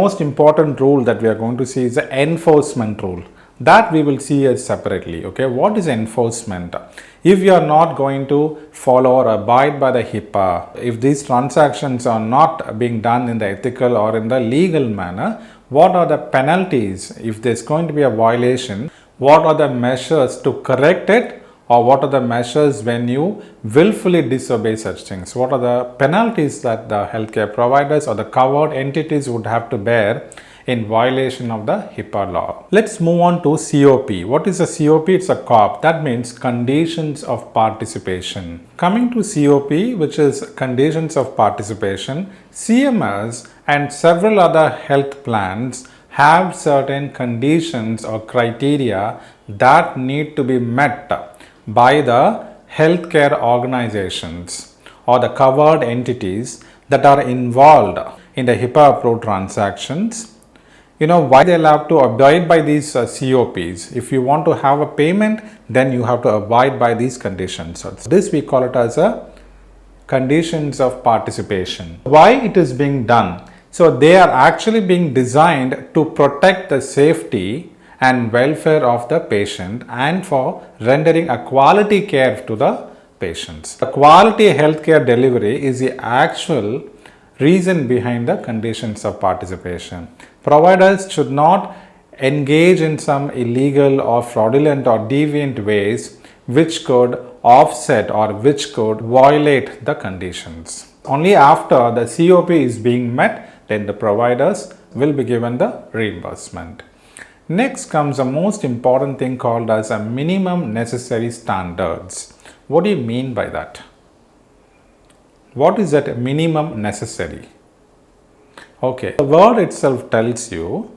most important rule that we are going to see is the enforcement rule. That we will see it separately. Okay, what is enforcement? If you are not going to follow or abide by the HIPAA, if these transactions are not being done in the ethical or in the legal manner, what are the penalties? If there's going to be a violation, what are the measures to correct it, or what are the measures when you willfully disobey such things? What are the penalties that the healthcare providers or the covered entities would have to bear in violation of the HIPAA law? Let's move on to COP. What is a COP? It's a COP. That means conditions of participation. Coming to COP, which is conditions of participation, CMS and several other health plans have certain conditions or criteria that need to be met by the healthcare organizations or the covered entities that are involved in the HIPAA approved transactions. Why they'll have to abide by these COPs. If you want to have a payment, then you have to abide by these conditions. So this we call it as a conditions of participation. Why it is being done? So they are actually being designed to protect the safety and welfare of the patient and for rendering a quality care to the patients. The quality healthcare delivery is the actual reason behind the conditions of participation. Providers should not engage in some illegal or fraudulent or deviant ways which could offset or which could violate the conditions. Only after the COP is being met, then the providers will be given the reimbursement. Next comes the most important thing called as a minimum necessary standards. What do you mean by that? What is that minimum necessary? Okay, the word itself tells you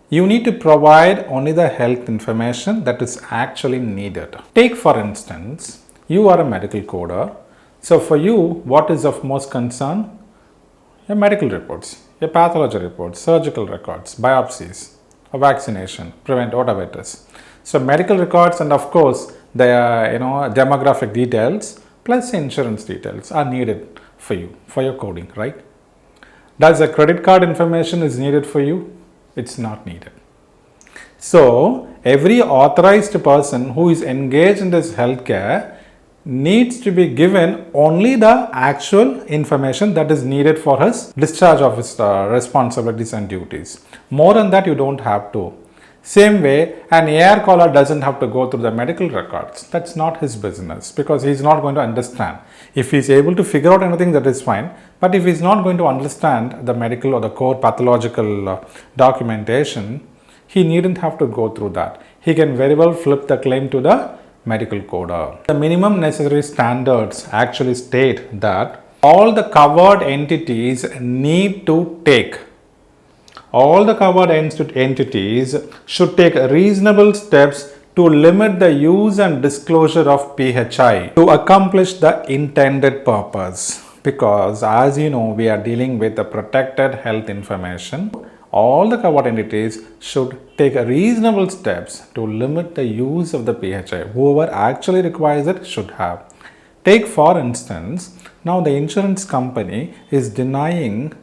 need to provide only the health information that is actually needed. Take for instance, you are a medical coder. So for you, what is of most concern? Your medical reports, your pathology reports, surgical records, biopsies, a vaccination, prevent, whatever it is. So medical records and of course the demographic details plus insurance details are needed for you, for your coding, right? Does the credit card information is needed for you? It's not needed. So every authorized person who is engaged in this healthcare needs to be given only the actual information that is needed for his discharge of his responsibilities and duties. More than that, you don't have to. Same way, an AR caller doesn't have to go through the medical records. That's not his business because he's not going to understand. If he's able to figure out anything, that is fine. But if he's not going to understand the medical or the core pathological documentation, he needn't have to go through that. He can very well flip the claim to the medical coder. The minimum necessary standards actually state that all the covered entities need to take. All the covered entities should take reasonable steps to limit the use and disclosure of PHI to accomplish the intended purpose. Because as you know, we are dealing with the protected health information. All the covered entities should take reasonable steps to limit the use of the PHI. Whoever actually requires it should have. Take for instance, now the insurance company is denying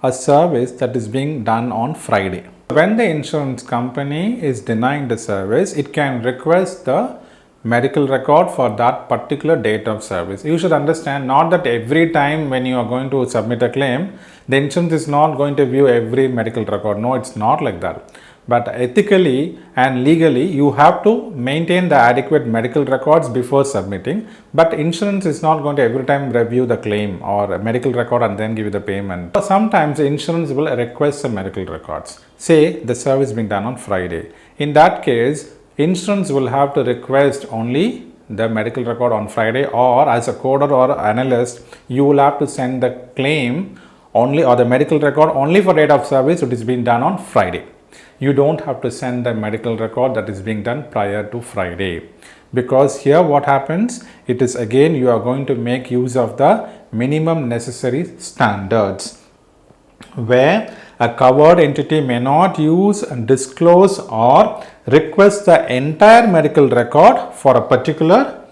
a service that is being done on Friday. When the insurance company is denying the service, it can request the medical record for that particular date of service. You should understand not that every time when you are going to submit a claim, the insurance is not going to view every medical record. No, it's not like that. But ethically and legally, you have to maintain the adequate medical records before submitting. But insurance is not going to every time review the claim or a medical record and then give you the payment. Sometimes the insurance will request some medical records. Say the service being done on Friday. In that case, insurance will have to request only the medical record on Friday, or as a coder or analyst, you will have to send the claim only or the medical record only for date of service which is being done on Friday. You don't have to send the medical record that is being done prior to Friday, because here what happens, it is again you are going to make use of the minimum necessary standards where a covered entity may not use, disclose or request the entire medical record for a particular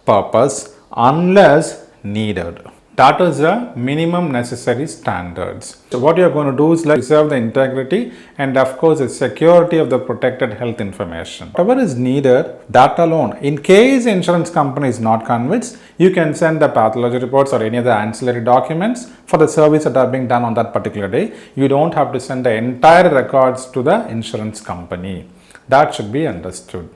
purpose unless needed. That is the minimum necessary standards. So what you are going to do is like preserve the integrity and of course the security of the protected health information. Whatever is needed, that alone. In case the insurance company is not convinced, you can send the pathology reports or any other ancillary documents for the service that are being done on that particular day. You don't have to send the entire records to the insurance company. That should be understood.